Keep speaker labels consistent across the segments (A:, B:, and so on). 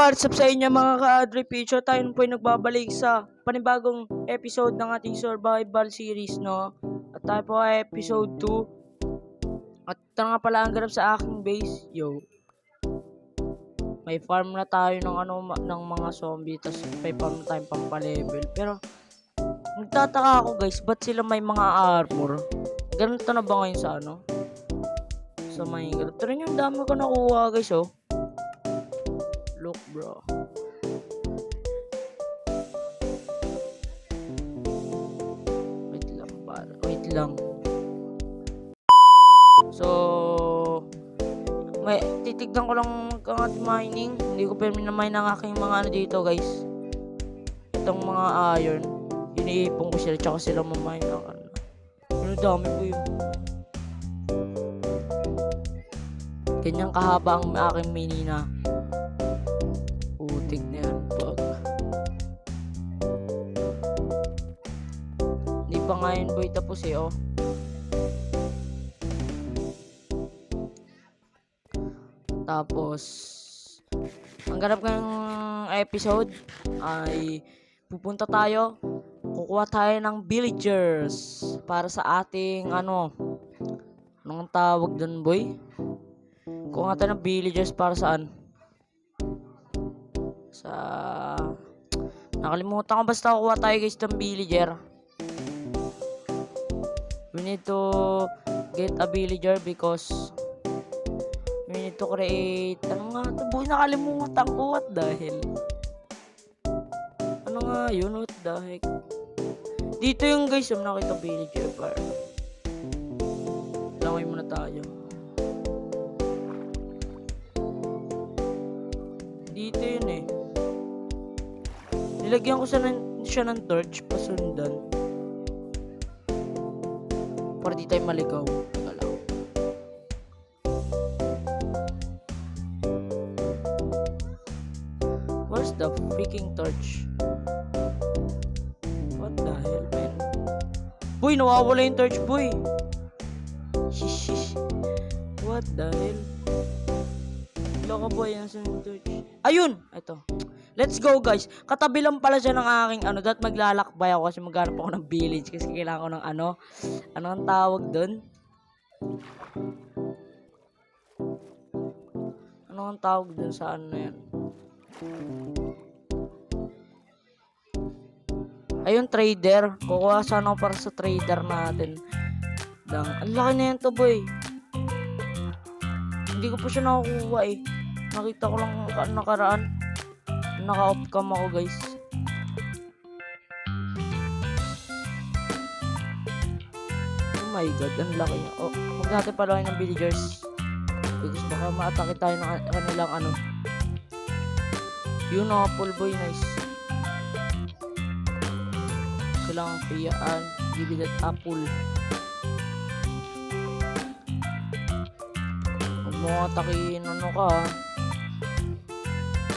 A: What's up sa inyo mga ka-Adre Picture? Tayo po ay nagbabalik sa panibagong episode ng ating survival series, no? At tayo po ay episode 2. At ito nga pala ang ganap sa aking base. Yo, may farm na tayo ng mga zombie. Tapos may farm na tayong pampalevel. Pero nagtataka ako guys, ba't sila may mga armor? Ganito na ba ngayon sa sa Minecraft? Pero yung dami ko nakuha guys, oh. Look bro. Wait lang. So may titignan ko lang ang ating mining. Hindi ko pa minamine ang aking mga dito guys. Itong mga iron. Iniipon ko sila tsaka sila mamine ng Pero dami po yun. Ganyan kahaba ang aking minina. Putik na yan, bug. Hindi pa nga yun boy tapos oh. Tapos ang ganap ng episode ay pupunta tayo, kukuha tayo ng villagers para sa ating anong tawag dun boy? Kukuha tayo ng villagers para saan? Nakalimutan ko, basta kukuha tayo guys ng villager. We need to get a villager because we need to create boy, nakalimutan ko, what the hell? Yun, what the heck? Dito yung guys yung nakita villager par. Langoy muna tayo. Dito yun eh. Nilagyan ko siya ng torch pasundan. Para di tayo maligaw. Where's the freaking torch? What the hell, man? Boy, nawawala yung torch, boy. Shish. What the hell? Loko boy, nasa yung torch. Ayun! Ito. Let's go guys. Katabi lang pala siya ng aking dat maglalakbay ako kasi maghanap ako ng village kasi kailangan ko ng anong tawag doon? Anong tawag doon sa yan? Ayun, trader. Kukuha sana ako para sa trader natin. Ang laki na yan to boy. Hindi ko pa siya nakukuha eh. Nakita ko lang nakaraan. Naka-off cam ako guys. Oh my god, ang laki niya. Oh, huwag natin palakin ng villagers. Because baka ma-atake tayo ng kanilang Yun, apple boy, nice. Kailangan piyaan. Give that apple. Huwag mo atakin ka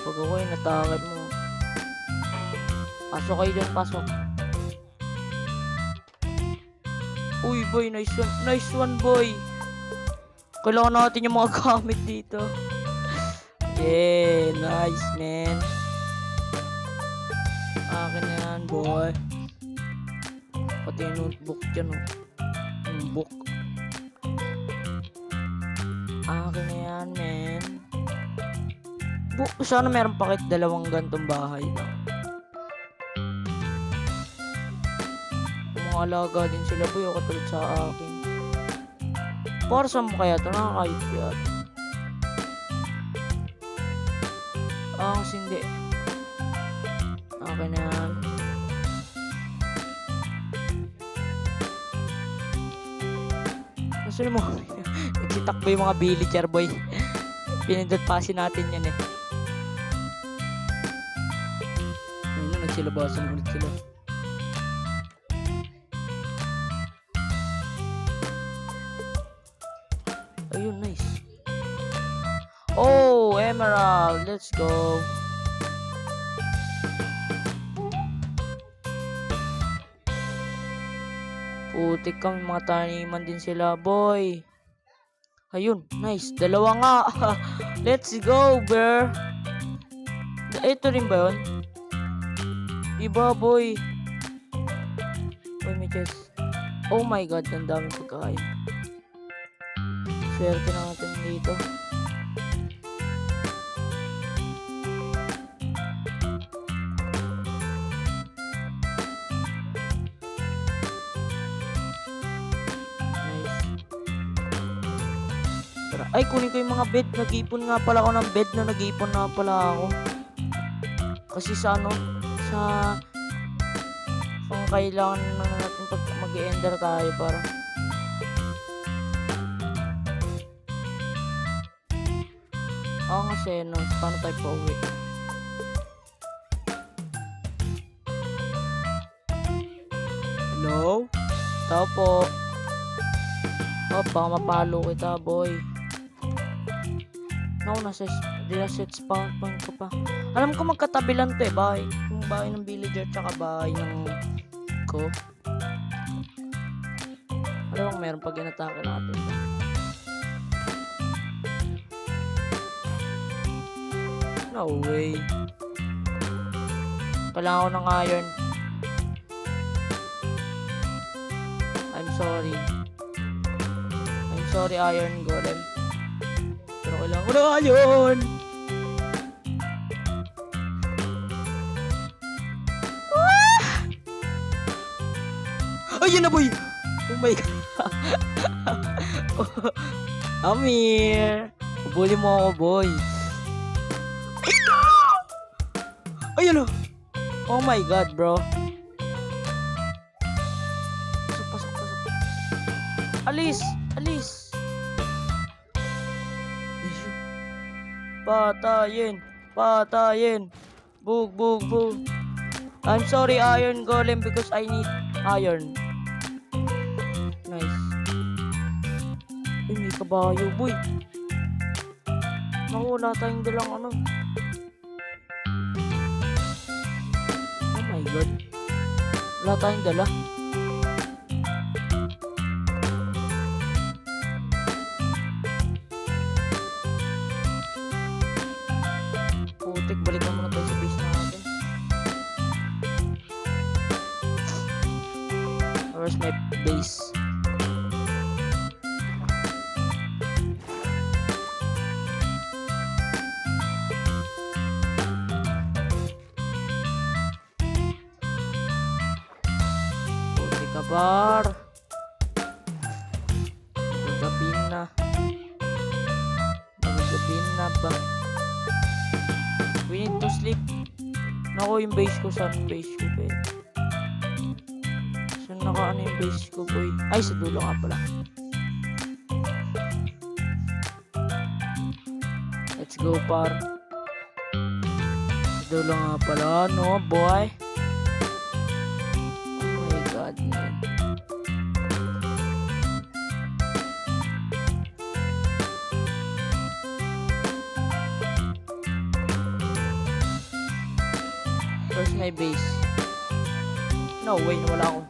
A: pag ako ay natakot mo. Pasok kayo dyan, pasok. Uy boy, nice one boy. Kailangan natin yung mga gamit dito. Yeah, nice man. Akin yan boy. Pati yung notebook dyan book. Akin na yan man. Sana meron pa kahit dalawang gantong bahay. Mga alaga din sila boy, o katulad sa akin. Para saan mo kaya ito? Nakakayot yan. Hindi. Okay na yan. Gusto mo nagsitakbo yung mga villager boy. Pinindot pasin natin yan eh. Ayun na, nagsilabasan ulit sila. Ayun, nice. Oh, emerald. Let's go. Putik kami, mga taniman din sila boy. Ayun, nice. Dalawa nga. Let's go, bro. Ito rin ba yun? Iba, boy. Boy, may chest. Oh my god, ang daming pagkain. Swerte natin dito. Ay, kunin ko yung mga bed. Nag-ipon nga pala ako ng bed na nag-ipon na pala ako. Kasi sa ano, sa kung kailangan na natin pag mag-ender tayo para. Oo nga, Senos. Paano tayo pauwi? Hello? Tao po. Oh, baka mapalo kita, boy. No, nasa spawn point ko pa. Alam ko magkatabi lang to eh, bahay. Yung bahay ng villager tsaka bahay ng ko. Alam mo, meron pag inatake natin. No way. Kailangan ko ng iron. I'm sorry. I'm sorry, Iron Golem. Pero kailangan ko ng iron. Ayun na, boy! Oh my god. Amir. Ubuli mo ako, boy. Ayun na. Oh my god, bro. Pasok. Alis. Patayin. Bug. I'm sorry, Iron Golem, because I need iron. Nice. Ay, may kabayo, boy. Naku, wala tayong dalang ano. Oh my god. Wala tayong dala. Putik, balik na muna tayo sa base natin. Where's my base? Putik ka, bar. Magagabin na ba? We need to sleep. Naku, yung base ko. Saan yung base ko, boy? Saan naka ano yung base ko, boy? Ay, sa dulo nga pala. Let's go, par. Sa dulo nga pala, no, boy? Oh my god, man. Where's my base? No way, nawala ako.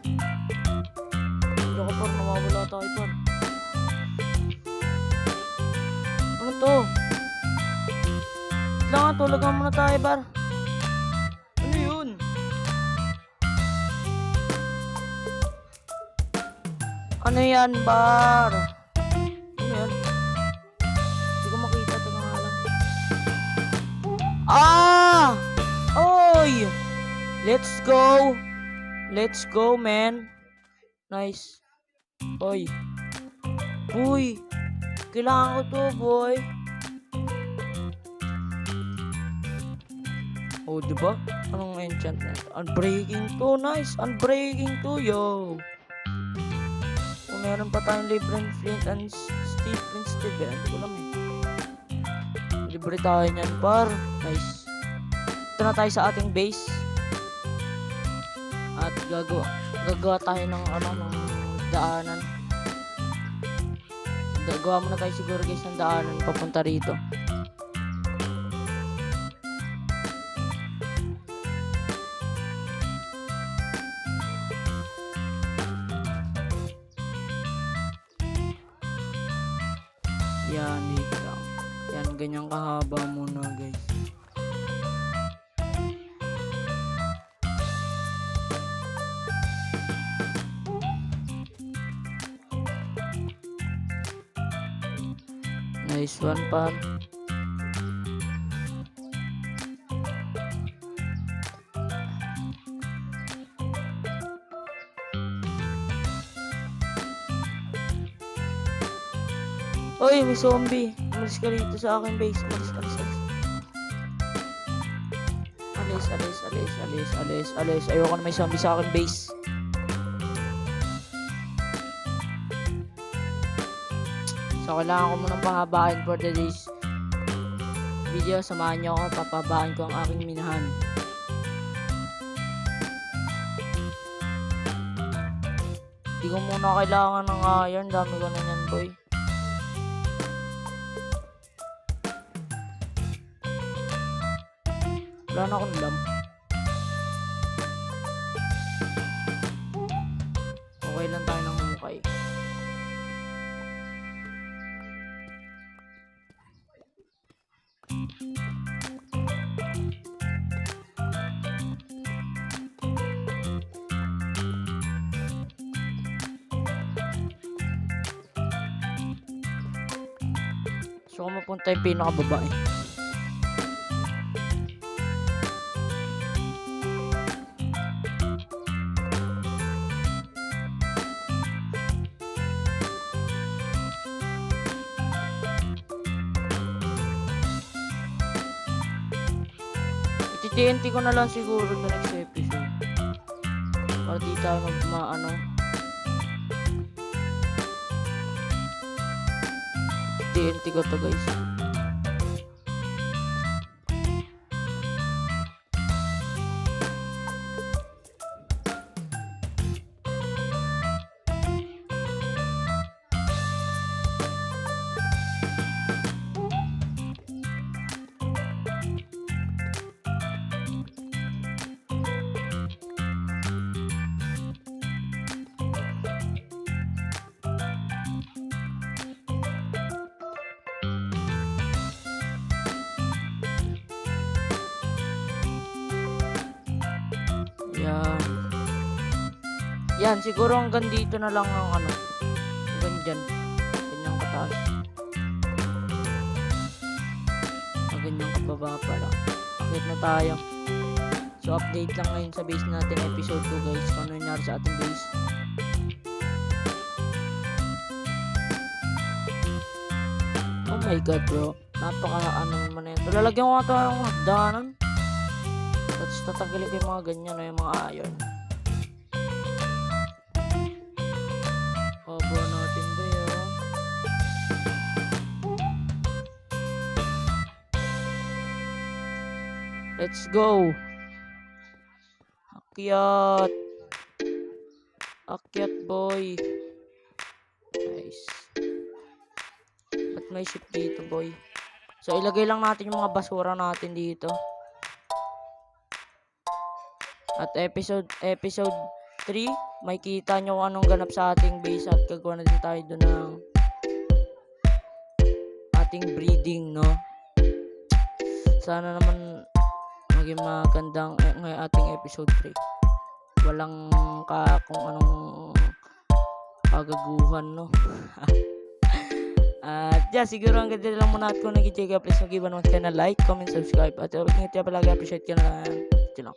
A: Hindi ako par, nawawala tayo par. Ano to? Kailangan tulagan muna tayo par. Ano yun? Ano yan bar? Ano yan? Hindi ko makita, taga nga lang. Ah! Oy! Let's go, man. Nice. Oy. Boy. Kailangan ko to, boy. Oh, diba? Anong enchantment? Unbreaking to. Nice. Unbreaking to, yo. Kung meron pa tayong libreng flint and steel. Hindi ko alam eh. Libre tayo niyan, par. Nice. Ito na tayo sa ating base. At gagawa tayo ng daanan. Gagawa muna tayo siguro guys ng daanan papunta rito. Yan, wait lang. Yan, ganyan kahaba muna guys. Nice one, par. Oy, may zombie. Umalis ka rito sa aking base. Alis. Ayoko na may zombie sa aking base. So, kailangan ko munang pahabain for the days video. Samahan nyo ako. Papabahan ko ang aking minahan. Hindi ko muna kailangan ng iron. Dami ko na yan, boy. Wala na akong lamp. Okay lang tayo ng hukay. So, kung mapunta yung pinakababa eh. TNT ko na lang siguro the next episode. Para di tayo TNT ko to, guys. Yan, siguro hanggang dito na lang ang hanggang dyan. Ganyang kataas. Ganyang kababa pala. Akit na tayo. So, update lang ngayon sa base natin. Episode 2, guys. Kung ano nangyari sa ating base. Oh my god, bro. Napaka naman na yun. Lalagyan ko nga ito yung hagdanan. Tapos tatagalin ko yung mga ganyan o yung mga iron. Natin ba yun? Let's go! Akyat boy. Nice. Ba't may ship dito, boy? So, ilagay lang natin yung mga basura natin dito. At episode 3, may kita nyo kung anong ganap sa ating base at gagawa na din tayo doon ng ating breeding, no? Sana naman maging magandang ating episode 3. Walang kung anong kagaguhan, no? At yeah, siguro ang ganda lang muna at kung nag-check, please mag-give naman kayo na like, comment, subscribe at huwag nyo palagi appreciate ka na lang. Ito lang.